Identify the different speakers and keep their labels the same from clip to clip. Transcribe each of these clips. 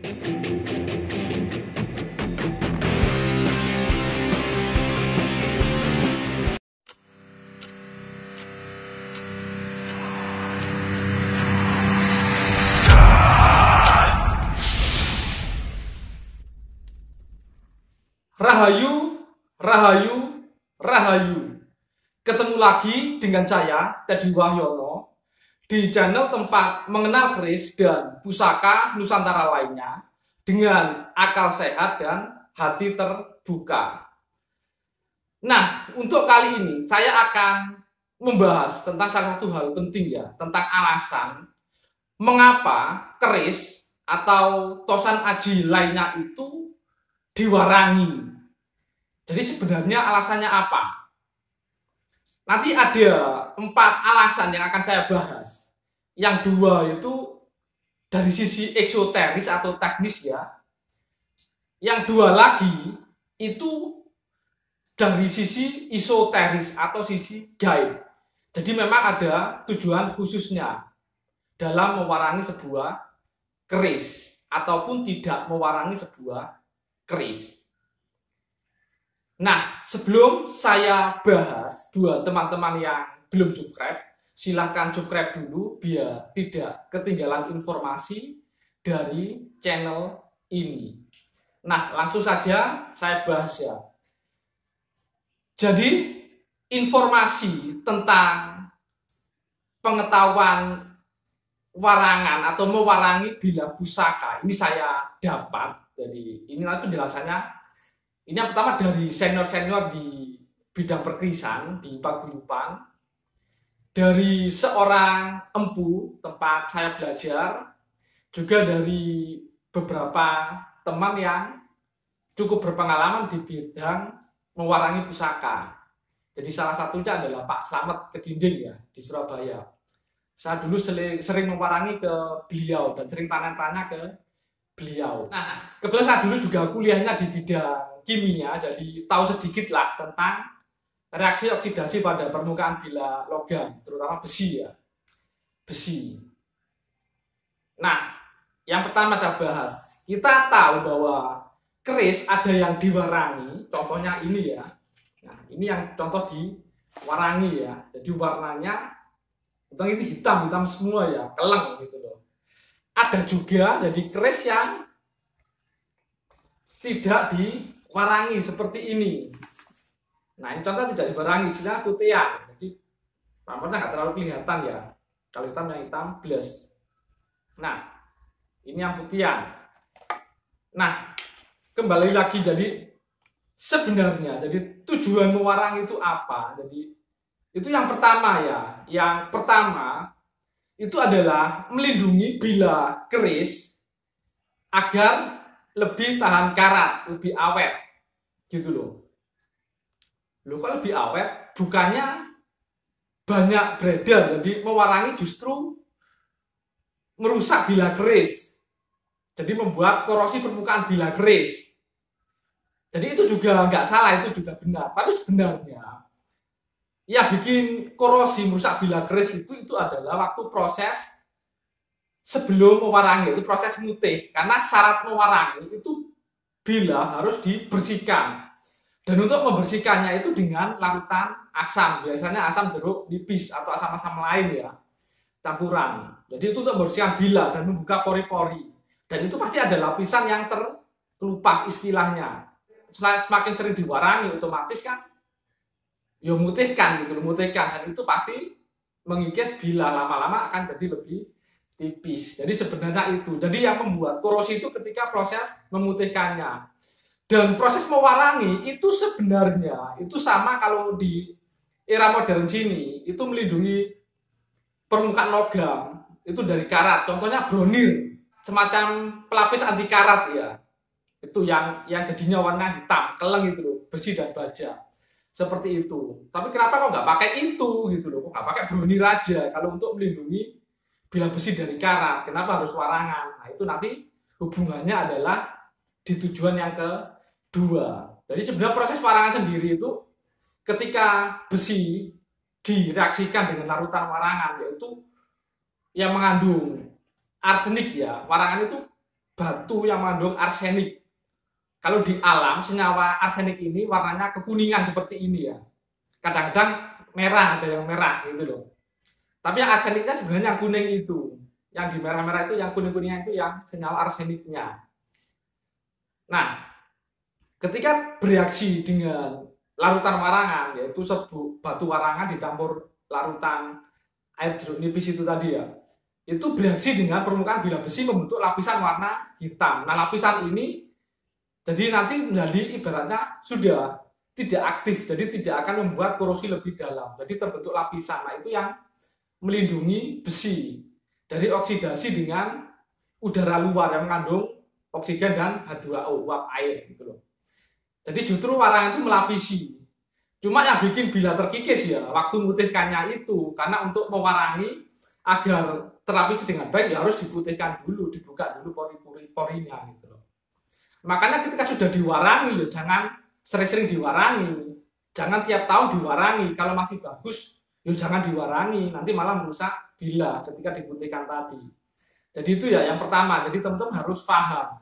Speaker 1: Rahayu, Rahayu, Rahayu. Ketemu lagi dengan saya, Teddy Wahyono, di channel tempat mengenal keris dan pusaka Nusantara lainnya dengan akal sehat dan hati terbuka. Nah, untuk kali ini saya akan membahas tentang salah satu hal penting ya, tentang alasan mengapa keris atau tosan aji lainnya itu diwarangi. Jadi sebenarnya alasannya apa? Nanti ada 4 alasan yang akan saya bahas. Yang 2 itu dari sisi eksoteris atau teknis ya. Yang 2 lagi itu dari sisi esoteris atau sisi gaib. Jadi memang ada tujuan khususnya dalam mewarangi sebuah keris ataupun tidak mewarangi sebuah keris. Nah, sebelum saya bahas, buat teman-teman yang belum subscribe, silahkan subscribe dulu biar tidak ketinggalan informasi dari channel ini. Nah, langsung saja saya bahas ya. Jadi, informasi tentang pengetahuan warangan atau mewarangi bila pusaka ini saya dapat. Jadi, ini nanti penjelasannya. Ini yang pertama dari senior-senior di bidang perkerisan di paguyuban, dari seorang empu tempat saya belajar, juga dari beberapa teman yang cukup berpengalaman di bidang mewarangi pusaka. Jadi salah satunya adalah Pak Slamet Kedinding ya di Surabaya. Saya dulu sering mewarangi ke beliau dan sering tanya-tanya ke beliau. Nah, kebetulan saya dulu juga kuliahnya di bidang kimia, jadi tahu sedikit lah tentang reaksi oksidasi pada permukaan bila logam, terutama besi ya. Besi. Nah, yang pertama saya bahas, kita tahu bahwa keris ada yang diwarangi, contohnya ini ya. Nah, ini yang contoh diwarangi ya. Jadi warnanya ini hitam semua ya, keleng gitu loh. Ada juga jadi keris yang tidak diwarangi seperti ini. Nah, ini contoh tidak diwarangi, istilah putihan. Jadi pampurnya nggak terlalu kelihatan ya. Kalau hitam yang hitam plus. Nah, ini yang putihan. Nah, kembali lagi jadi sebenarnya jadi tujuan mewarangi itu apa? Jadi itu yang pertama ya. Yang pertama itu adalah melindungi bila keris agar lebih tahan karat, lebih awet gitu loh. Loh kok lebih awet? Bukannya banyak beredar, jadi mewarangi justru merusak bila keris. Jadi membuat korosi permukaan bila keris. Jadi itu juga nggak salah, itu juga benar. Tapi sebenarnya ya bikin korosi merusak bila keris itu adalah waktu proses sebelum mewarangi, itu proses mutih. Karena syarat mewarangi itu bila harus dibersihkan. Dan untuk membersihkannya itu dengan larutan asam. Biasanya asam jeruk nipis atau asam-asam lain ya, campuran. Jadi itu untuk membersihkan bila dan membuka pori-pori. Dan itu pasti ada lapisan yang terkelupas istilahnya. Semakin sering diwarangi otomatis kan ya memutihkan gitu, memutihkan, dan itu pasti mengikis bila lama-lama akan jadi lebih tipis. Jadi sebenarnya itu. Jadi yang membuat korosi itu ketika proses memutihkannya. Dan proses mewarangi itu sebenarnya itu sama kalau di era modern sini itu melindungi permukaan logam itu dari karat. Contohnya bronir, semacam pelapis anti karat ya. Itu yang jadinya warna hitam, keleng itu loh, besi dan baja. Seperti itu. Tapi kenapa kok nggak pakai itu gitu loh? Kok nggak pakai bronir aja kalau untuk melindungi bila besi dari karat? Kenapa harus warangan? Nah, itu nanti hubungannya adalah di tujuan yang kedua. Jadi sebenarnya proses warangan sendiri itu ketika besi direaksikan dengan larutan warangan, yaitu yang mengandung arsenik ya. Warangan itu batu yang mengandung arsenik. Kalau di alam senyawa arsenik ini warnanya kekuningan seperti ini ya. Kadang-kadang merah, ada yang merah gitu loh. Tapi yang arseniknya sebenarnya yang kuning itu. Yang di merah-merah itu, yang kuning-kuningnya itu yang senyawa arseniknya. Nah, ketika bereaksi dengan larutan warangan, yaitu batu warangan dicampur larutan air jeruk nipis itu tadi ya, itu bereaksi dengan permukaan bilah besi membentuk lapisan warna hitam. Nah, lapisan ini jadi nanti menjadi ibaratnya sudah tidak aktif, jadi tidak akan membuat korosi lebih dalam. Jadi terbentuk lapisan. Nah, itu yang melindungi besi dari oksidasi dengan udara luar yang mengandung oksigen dan H2O, uap air gitu loh. Jadi justru warangan itu melapisi. Cuma yang bikin bilah terkikis ya waktu memutihkannya itu, karena untuk mewarangi agar terlapisi dengan baik ya harus diputihkan dulu, dibuka dulu pori-porinya gitu loh. Makanya ketika sudah diwarangi ya jangan sering-sering diwarangi. Jangan tiap tahun diwarangi. Kalau masih bagus ya jangan diwarangi, nanti malah merusak bilah ketika diputihkan tadi. Jadi itu ya yang pertama. Jadi teman-teman harus paham.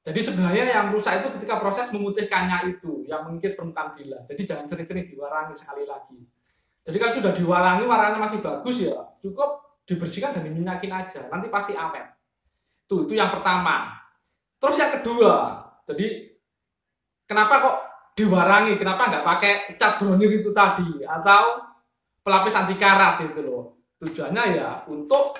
Speaker 1: Jadi sebenarnya yang merusak itu ketika proses memutihkannya itu, yang mengikis permukaan bilah. Jadi jangan sering-sering diwarangi sekali lagi. Jadi kalau sudah diwarangi, warnanya masih bagus ya, cukup dibersihkan dan diminyakin aja. Nanti pasti awet. Itu yang pertama. Terus yang kedua, jadi kenapa kok diwarangi? Kenapa nggak pakai cat bronir itu tadi atau pelapis anti karat itu loh? Tujuannya ya untuk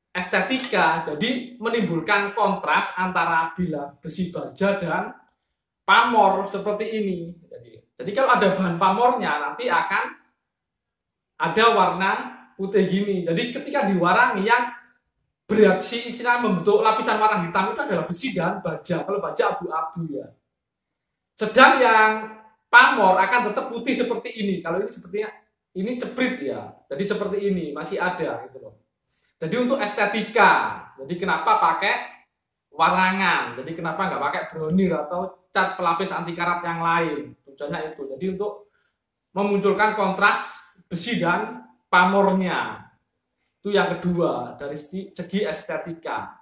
Speaker 1: estetika, jadi menimbulkan kontras antara bilah besi baja dan pamor seperti ini. Jadi kalau ada bahan pamornya nanti akan ada warna putih gini. Jadi ketika diwarangi yang bereaksi istilah membentuk lapisan warna hitam itu adalah besi dan baja. Kalau baja abu-abu ya. Sedang yang pamor akan tetap putih seperti ini. Kalau ini sepertinya ini ceprit ya. Jadi seperti ini masih ada gitu loh. Jadi untuk estetika. Jadi kenapa pakai warangan? Jadi kenapa nggak pakai bronir atau cat pelapis anti karat yang lain? Tujuannya itu. Jadi untuk memunculkan kontras besi dan pamornya. Itu yang kedua dari segi estetika.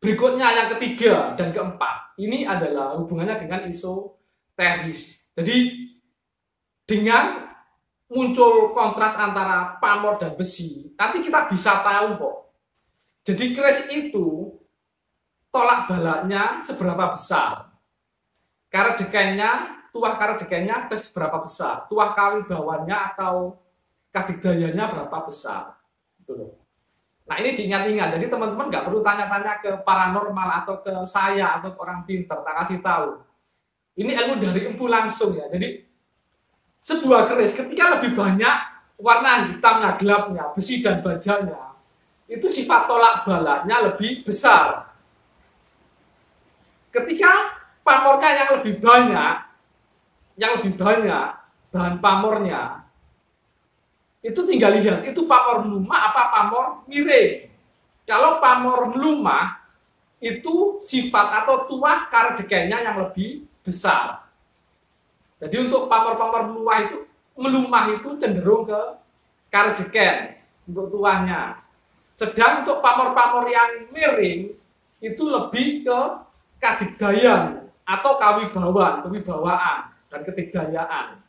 Speaker 1: Berikutnya yang ketiga dan keempat. Ini adalah hubungannya dengan isoteris. Jadi dengan muncul kontras antara pamor dan besi, nanti kita bisa tahu kok. Jadi keris itu tolak balaknya seberapa besar. Karet dekennya, tuah karet dekennya seberapa besar. Tuah kawibawannya atau kadigdayanya berapa besar. Nah ini diingat-ingat, jadi teman-teman nggak perlu tanya-tanya ke paranormal atau ke saya atau ke orang pintar, tak kasih tahu. Ini ilmu dari empu langsung ya. Jadi sebuah keris ketika lebih banyak warna hitamnya, gelapnya, besi dan bajanya, itu sifat tolak balaknya lebih besar. Ketika pamornya yang lebih banyak bahan pamornya, itu tinggal lihat, itu pamor melumah apa pamor miring. Kalau pamor melumah, itu sifat atau tuah karet dekennya yang lebih besar. Jadi untuk pamor-pamor melumah itu cenderung ke karet deken untuk tuahnya. Sedang untuk pamor-pamor yang miring, itu lebih ke kadigdayan atau kewibawaan dan ketigdayaan.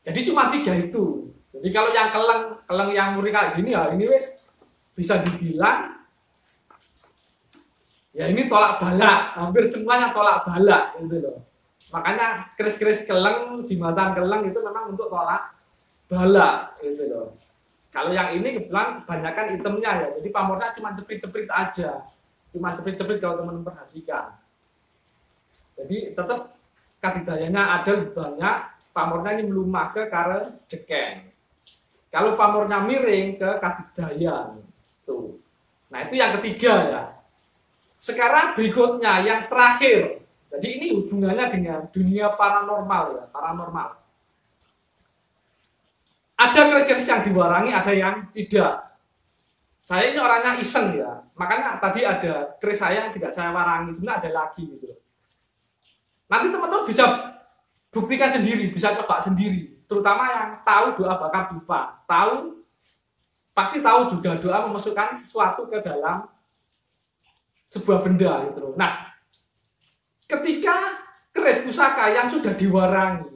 Speaker 1: Jadi cuma 3 itu. Jadi kalau yang keleng yang muri kayak gini ya ini wis bisa dibilang ya ini tolak balak, hampir semuanya tolak balak gitu loh. Makanya keris-keris keleng, jimatan keleng itu memang untuk tolak balak gitu loh. Kalau yang ini kebetulan kebanyakan itemnya ya, jadi pamornya cuma ceprit-ceprit aja. Cuma ceprit-ceprit kalau teman-teman perhatikan. Jadi tetap kadigdayanya ada banyak, pamornya ini melumah ke karet deken. Kalau pamornya miring ke kadigdayan. Tuh. Nah itu yang ketiga ya. Sekarang berikutnya yang terakhir. Jadi ini hubungannya dengan dunia paranormal ya, paranormal. Ada keris-keris yang diwarangi, ada yang tidak. Saya ini orangnya iseng ya. Makanya tadi ada keris saya yang tidak saya warangi, sebenarnya ada lagi gitu. Nanti teman-teman bisa buktikan sendiri, bisa coba sendiri. Terutama yang tahu doa bakar dupa, pasti tahu juga doa memasukkan sesuatu ke dalam sebuah benda gitu loh. Nah, ketika keris pusaka yang sudah diwarangi,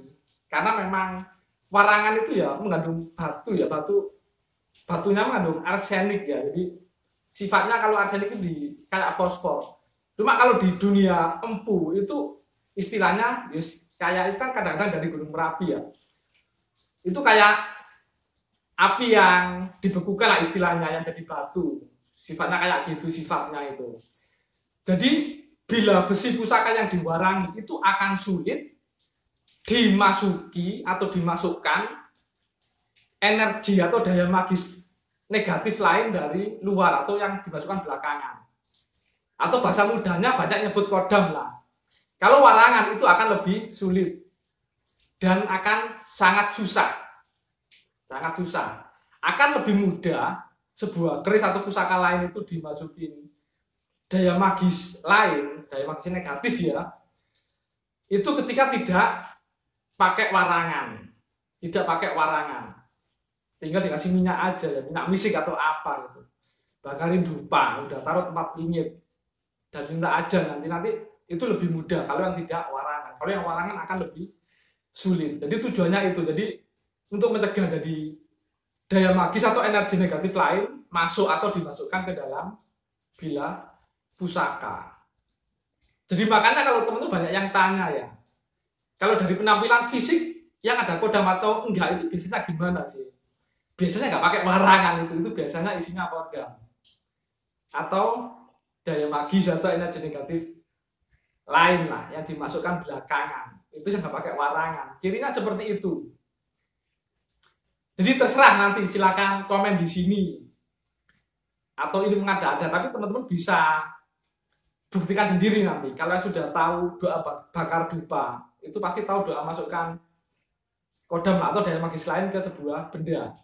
Speaker 1: karena memang warangan itu ya mengandung batu ya, batunya mengandung arsenik ya. Jadi sifatnya kalau arsenik itu kayak fosfor. Cuma kalau di dunia empu itu istilahnya kayak itu kan kadang-kadang dari Gunung Merapi ya. Itu kayak api yang dibekukan lah istilahnya, yang jadi batu. Sifatnya kayak gitu sifatnya itu. Jadi bila besi pusaka yang diwarangi itu akan sulit dimasuki atau dimasukkan energi atau daya magis negatif lain dari luar atau yang dimasukkan belakangan. Atau bahasa mudahnya banyak nyebut kodam lah. Kalau warangan itu akan lebih sulit dan akan sangat susah. Sangat susah. Akan lebih mudah sebuah keris atau pusaka lain itu dimasukin daya magis lain, daya magis negatif ya. Itu ketika tidak pakai warangan. Tidak pakai warangan. Tinggal dikasih minyak aja ya, minyak misik atau apa gitu. Bakarin dupa, udah taruh tempat pingit. Dan minta aja nanti itu lebih mudah kalau yang tidak warangan. Kalau yang warangan akan lebih sulit. Jadi tujuannya itu. Jadi untuk mencegah jadi daya magis atau energi negatif lain masuk atau dimasukkan ke dalam bila pusaka. Jadi makanya kalau teman-teman banyak yang tanya ya, kalau dari penampilan fisik yang ada kodam atau enggak itu biasanya gimana sih? Biasanya nggak pakai warangan itu biasanya isinya kodam atau daya magis atau energi negatif lain lah yang dimasukkan belakangan. Itu yang nggak pakai warangan. Cirinya seperti itu. Jadi terserah nanti, silakan komen di sini atau ini mengada-ada, tapi teman-teman bisa buktikan sendiri nanti. Kalian sudah tahu doa bakar dupa, itu pasti tahu doa masukkan kodam atau daya magis lain ke sebuah benda.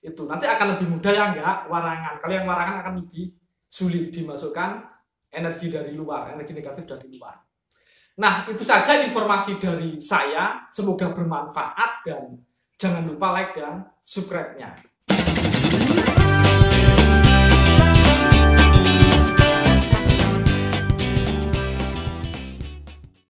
Speaker 1: Itu nanti akan lebih mudah ya enggak warangan. Kalau yang warangan akan lebih sulit dimasukkan energi dari luar, energi negatif dari luar. Nah, itu saja informasi dari saya. Semoga bermanfaat dan jangan lupa like dan subscribe-nya.